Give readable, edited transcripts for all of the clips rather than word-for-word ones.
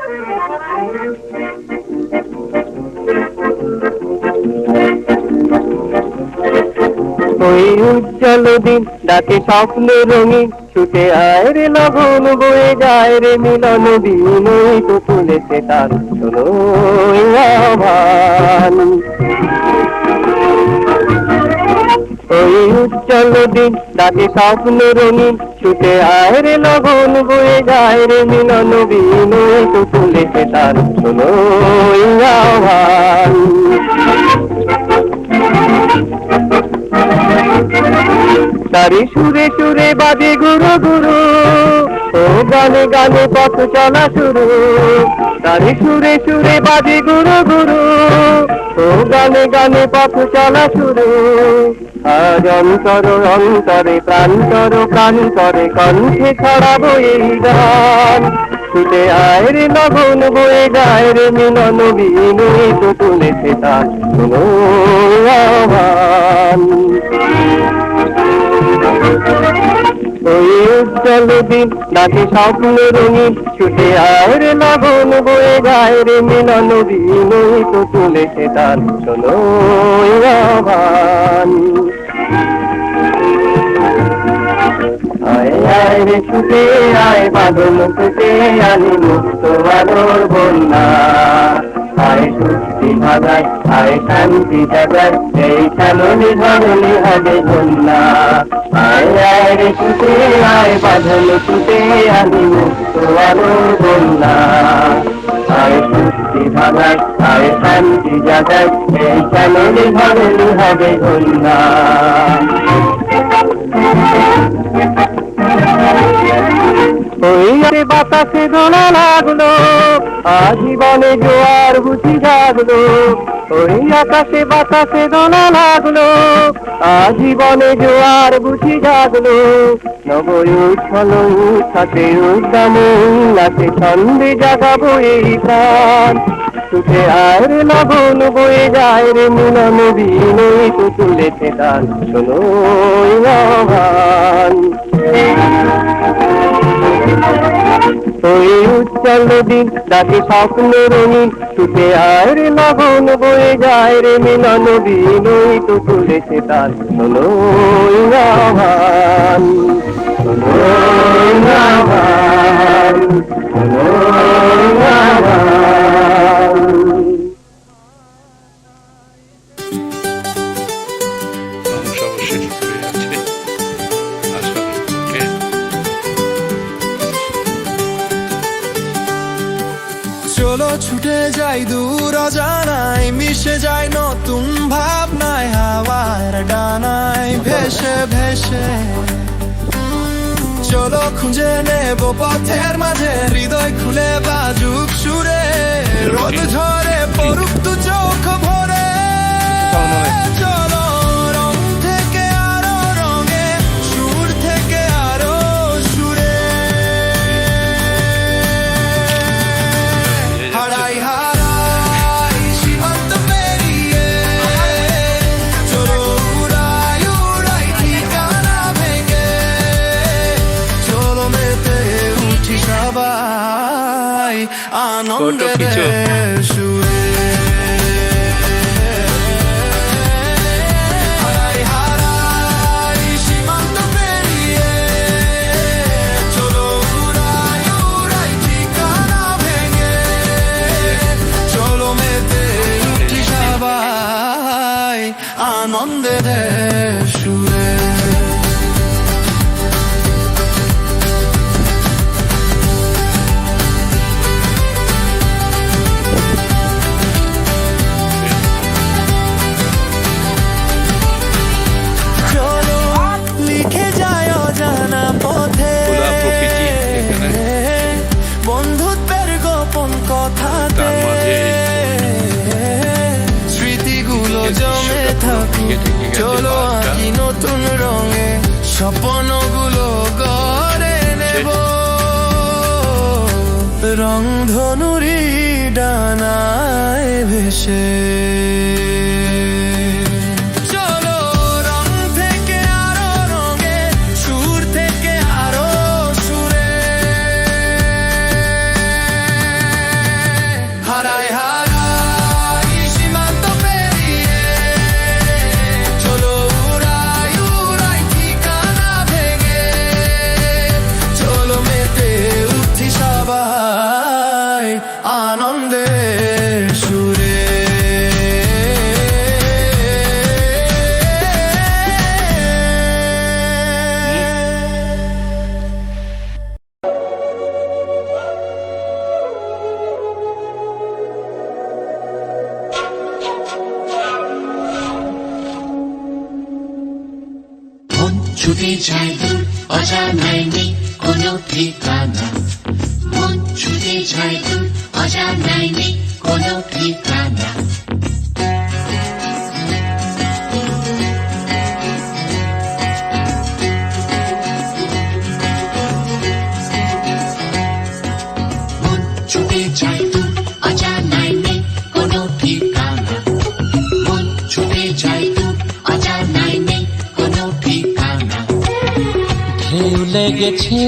ওই উজ্জ্বল দিন ডাকে স্বপ্ন রঙিন, ছুটে আয় রে লগন বয়ে যায় রে মিলন দিন, ওই তো তুলেছে তার শোনো আহ্বান। ওই উজ্জ্বল দিন ডাকে স্বপ্ন রঙিন, ছুটে আয় রে লগন বয়ে যায় রে মিলন দিন, ওই তো তুলেছে তার শোনো আহ্বান। তারি সুরে সুরে বাজে গুরু গুরু, ও গানে গানে পথ চলা শুরু। তারি সুরে সুরে বাজে গুরু গুরু, ও গানে গানে পথ চলা শুরু। আজ অন্তর অন্তরে প্রান্তর প্রান্তরে কণ্ঠে ছড়াবো এই গান। ছুটে আয় রে লগন বয়ে যায় রে মিলন বিন, তো তুলেছে তার শোনো আহ্বান। ওই উজ্জ্বল দিন ডাকে স্বপ্ন রঙিন, ছুটে আয় রে লগন বয়ে যায় রে মিলন বিন, তো তুলেছে তার শোনো আহ্বান। আয় আয় রে ছুটে আয় বাদল ছুটে আনি মুক্ত আলোর বন্যা। আয় সুস্থি ভাগায় আয় শান্তি জাগায়, এই ছালনি ধরনি হবে ধন্যা। আয় আয় রে ছুটে আয় বাদল ছুটে আনি মুক্ত আলোর বন্যা। আয় সুস্থি ভাগায় আয় শান্তি জাগায়, এই ছালনি ধরনি হবে ধন্যা। ওই বাতাসে দোলা লাগলো, আজীবনে জোয়ার বুঝি জাগলো। ওই আকাশে বাতাসে দোলা লাগলো, আজীবনে জোয়ার বুঝি জাগলো। নবই উচ্ছল উচ্ছ্বাসে উদ্দামে উল্লাসে ছন্দে জাগাবো এই প্রাণ। ছুটে আয় রে লগন বয়ে যায় রে মিলন বিন, তো তুলেছে তার শোনো আহ্বান। ওই উজ্জ্বল দিন ডাকে স্বপ্ন রঙিন, ছুটে আয় রে লগন বয়ে যায় রে মিলন বিন, তো তুলেছে তার শোনো আহ্বান। শোনো আহ্বান, শোনো আহ্বান। চলো ছুটে যাই দূর অজানায়, মিশে যাই নতুন ভাবনায়, হাওয়ার ডানায় ভেসে ভেসে। চলো খুঁজে নেব পথের মাঝে, হৃদয় খুলে বাজুক সুরে, রোদ ঝরে পড়ুক দু চোখ ভরে। চলো রং থেকে আরো রঙে, সুর থেকে আরো সুরে। হারাই হারাই সীমান্ত পেরিয়ে, চলো উড়াই উড়াই ঠিকানা ভেঙে। চলো মেতে উঠি সবাই আনন্দের সুরে। হারাই হারাই সীমান্ত পেরিয়ে, চলো উড়াই উড়াই ঠিকানা ভেঙে। চলো মেতে উঠি সবাই আনন্দের সুরে। চলো লিখে যায় অজানা পথে, বন্ধুত্বের গোপন কথাতে। স্মৃতিগুলো জমে থাকুক, চলো আঁকি নতুন রঙে, স্বপ্নগুলো গড়ে নেব রংধনুরি ডানায় ভেসে। চলো রং থেকে আরো রঙে, সুর থেকে আরো সুরে। ছুটে যায় দূর অজানায় নেই কোনো ঠিকানা মন ছুটে যায় দূর অজানায় নেই কোনো ঠিকানা মন ছুটে যায় দূর অজানায় নেই কোনো ঠিকানা মন ছুটে যায় দূর অজানায় নেই কোনো ঠিকানা ঢেউ লেগেছে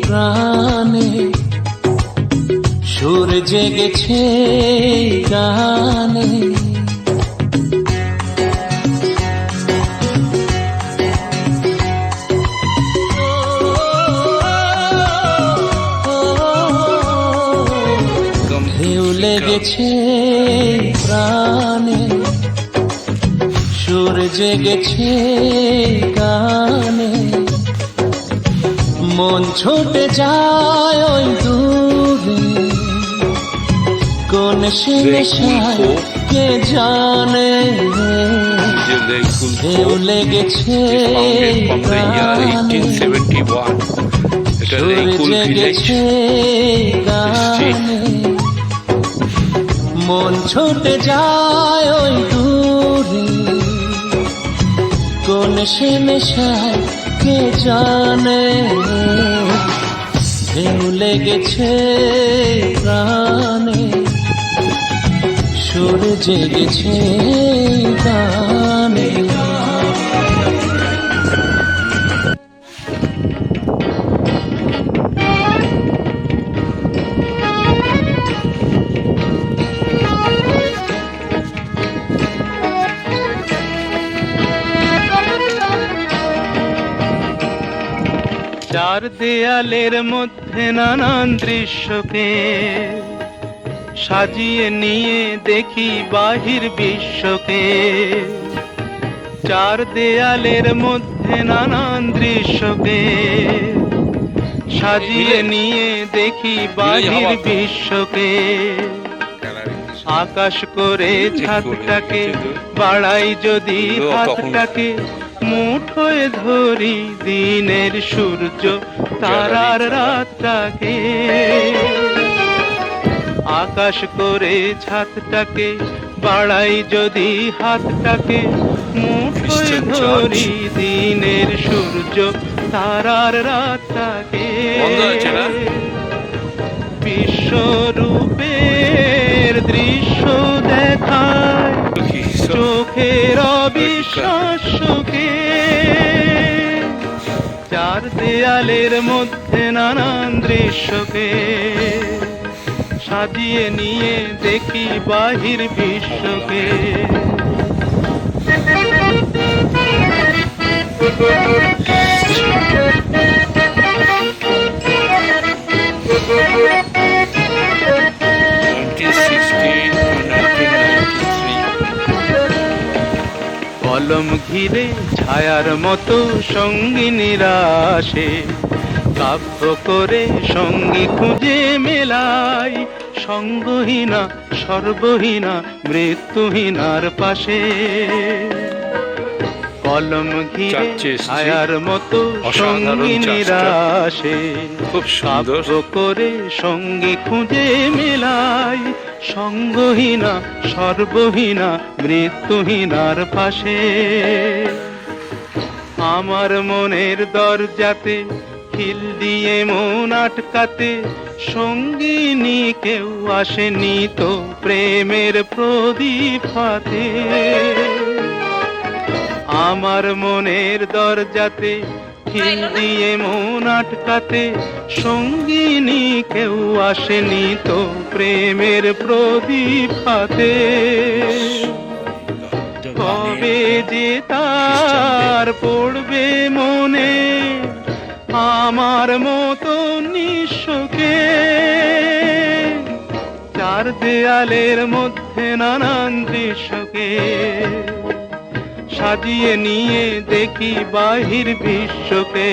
প্রাণে সুর জেগেছে গানে ঢেউ লেগেছে প্রাণে সুর জেগেছে গানে মন ছুটে যায় ওই দূরে কোন সে নেশায় কে জানে ঢেউ লেগেছে প্রাণে সুর জেগেছে গানে মন ছুটে যায় ওই দূরে কোন সে নেশায় কে জানে ঢেউ লেগেছে প্রাণে সুর জেগেছে গানে চার দেয়ালের মধ্যে নানান দৃশ্যকে সাজিয়ে নিয়ে দেখি বাহির বিশ্বকে চার দেয়ালের মধ্যে নানান দৃশ্যকে সাজিয়ে নিয়ে দেখি বাহির বিশ্বকে আকাশ করে ছাদটাকে বাড়াই যদি হাতটাকে মুঠোয় ধরি দিনের সূর্য তারার রাতটাকে আকাশ করে ছাদটাকে বাড়াই যদি হাতটাকে মুঠোয় ধরি দিনের সূর্য তারার রাতটাকে বিশ্বরূপের দৃশ্য দেখায় চোখের অবিশ্বাসকে চার দেয়ালের মধ্যে নানান দৃশ্যকে সাজিয়ে নিয়ে দেখি বাহির বিশ্বকে কলম ঘিরে ছায়ার মতো সঙ্গিনীরা আসে কাব্য করে সঙ্গী খুঁজে মেলাই সঙ্গহীনা সর্বহীনা মৃত্যুহীনার পাশে কলম ঘিরে ছায়ার মতো সঙ্গিনীরা আসে কাব্য করে সঙ্গী খুঁজে মেলাই সঙ্গহীনা সর্বহীনা মৃত্যুহীনার পাশে আমার মনের দরজাতে খিল দিয়ে মন আটকাতে সঙ্গিনী কেউ আসেনি তো প্রেমের প্রদীপ হাতে আমার মনের দরজাতে খিল দিয়ে মন আটকাতে সঙ্গিনী কেউ আসেনি তো প্রেমের প্রদীপ হাতে কবে যে তার পড়বে মনে আমার মতো নিঃস্বকে চার দেয়ালের মধ্যে নানান দৃশ্যকে সাজিয়ে নিয়ে দেখি বাহির বিশ্বকে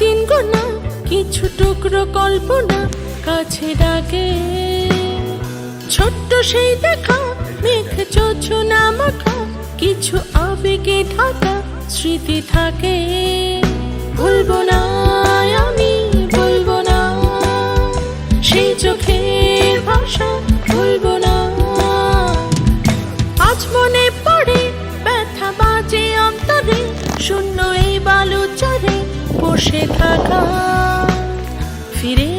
দিন গোনা, কিছু টুকরো কল্পনা কাছে ডাকে। ছোট্ট সেই দেখা মেঘ যোজনা মাখা, কিছু আবেগে ঢাকা স্মৃতি থাকে। ভুলবো না আমি, ভুলবো না সেই চোখের ভাষা, ভুলবো না। আজ মনে পড়ে ব্যথা বাজে অন্তরে, শূন্য এই বালুচরে বসে থাকা। ফিরে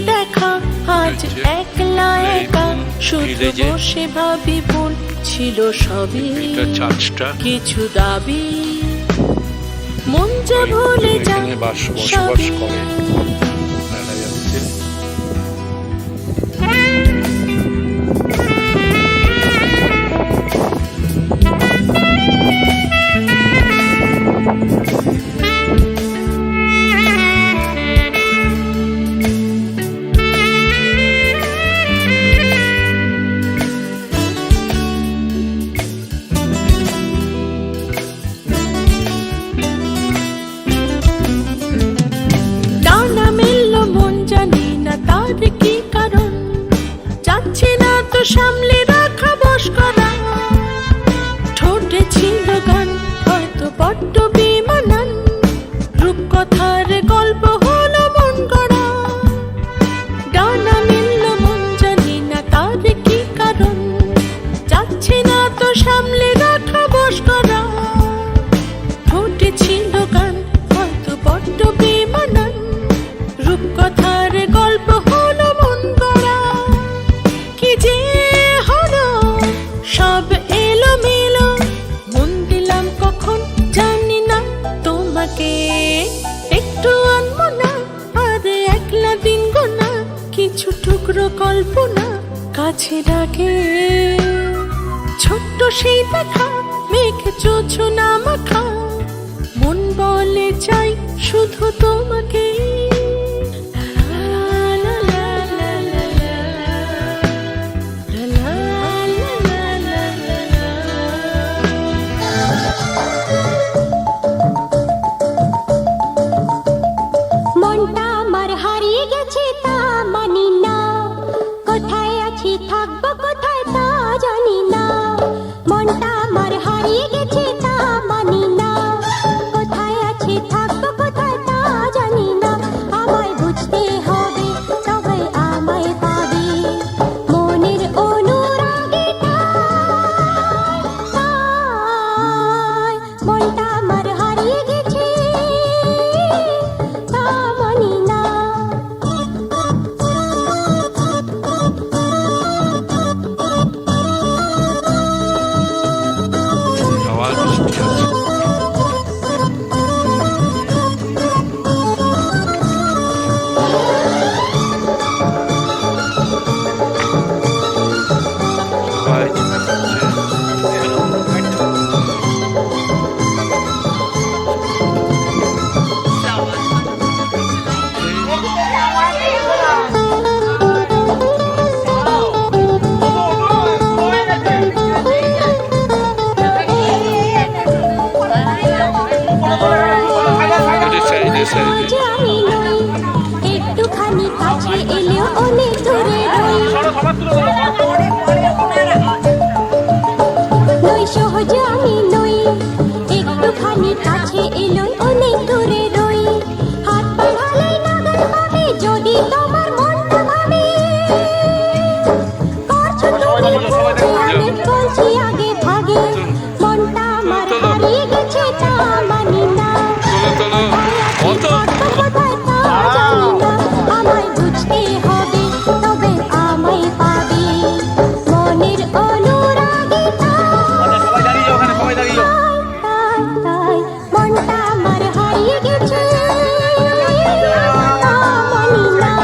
দেখা আজ একলা একা, শুধু বসে ভাবি ভুল ছিল সবই, কিছু দাবি মন যে ভুলে যায় সবই। সামলে রাখা বস করা, ঠোঁটে ছিল গান হয়তো বড্ড বেমানান, রূপকথার গল্প হলো মন গড়া। ডানা মিলল মন জানি না তার কি কারণ, যাচ্ছে না তো সামলে রাখা বস করা। ঠোঁটে ছিল গান হয়তো বড্ড বেমানান, রূপকথার গল্প হলো মন গড়া। কি যে সব এলো মেলো, মন দিলাম কখন জানি না তোমাকে। একটু আনমনা আর একলা দিন গোনা, কিছু টুকরো কল্পনা কাছে ডাকে। ছোট্ট সেই দেখা মেঘ যোজনা মাখা, মন বলে চাই শুধু তোমাকে। থাকবো কোথায় তা জানি না, মনটা আমার হারিয়ে গেছে তা মানি না। কোথায় আছি থাকবো কোথায় তা জানি না, আমায় বুঝতে হবে তবে আমায় পাবে। মনের অনুরাগে তাই মনটা আমার হারিয়ে গেছে তা মানি না। একটুখানি কাছে এলেও অনেক দূরে নই, সহজ আমি নই। একটুখানি কাছে এলো অনেক দূরে রই, হাত বাড়ালে নাগাল পাবে যদি তোমার মনটা ভাবে। করছো তুমি আমি বলছি আগে ভাগে, মনটা আমার হারিয়ে গেছে তা মানি না। আমায় বুঝতে হবে তবে আমায় পাবে। মনের অনুরাগে তাই মনটা আমার হারিয়ে গেছে তা মানি না।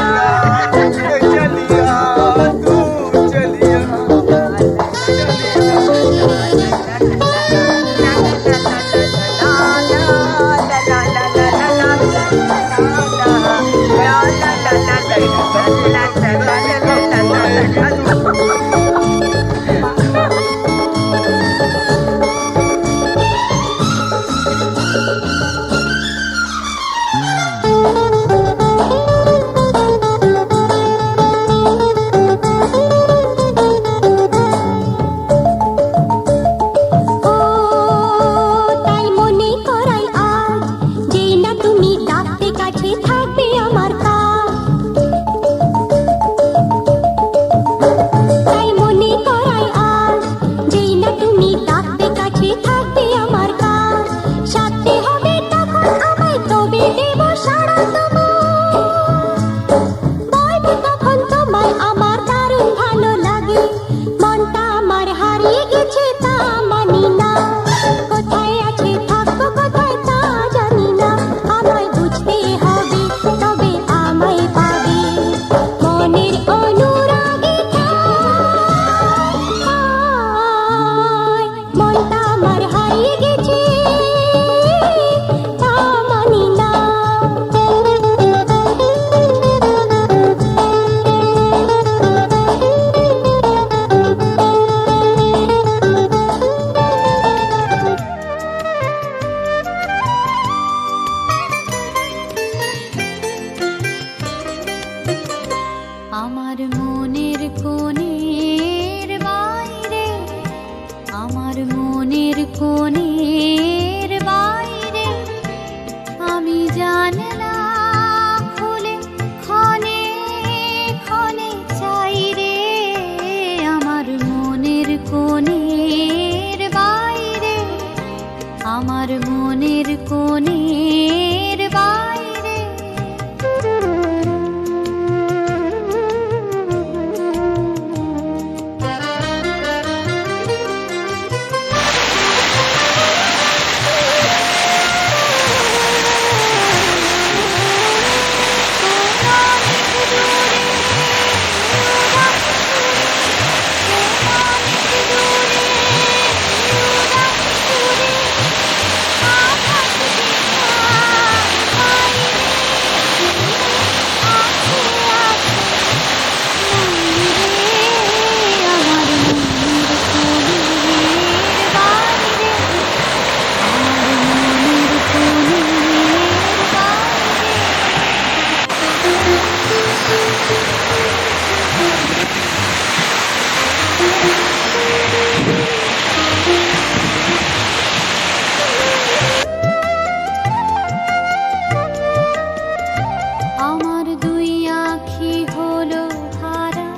আমার দুই আঁখি হলো হারা,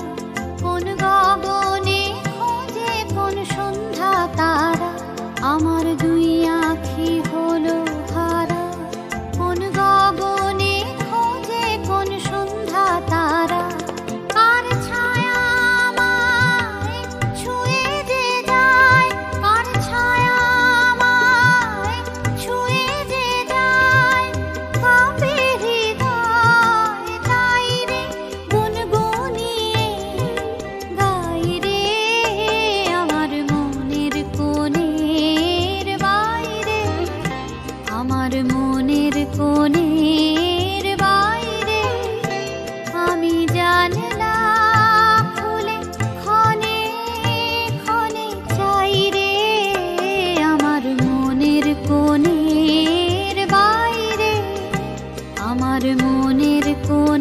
কোন গগনে খোঁজে কোন সন্ধ্যা তারা। আমার দুই আঁখি হলো হারা, কোন গগনে খোঁজে কোন সন্ধ্যা তারা। কার ছায়া আমায় ছুঁয়ে যে যায়, কার ছায়া আমায় ছুঁয়ে যে যায়। কাঁপে হৃদয় তাই রে গুনগুনিয়ে গাই রে, আমার মনের কোণের বাইরে, আমার মনের কোণের বাইরে। আমি জানলা খুলে ক্ষণে ক্ষণে চাই রে, আমার মনের কোণের বাইরে, আমার মনের কোণে।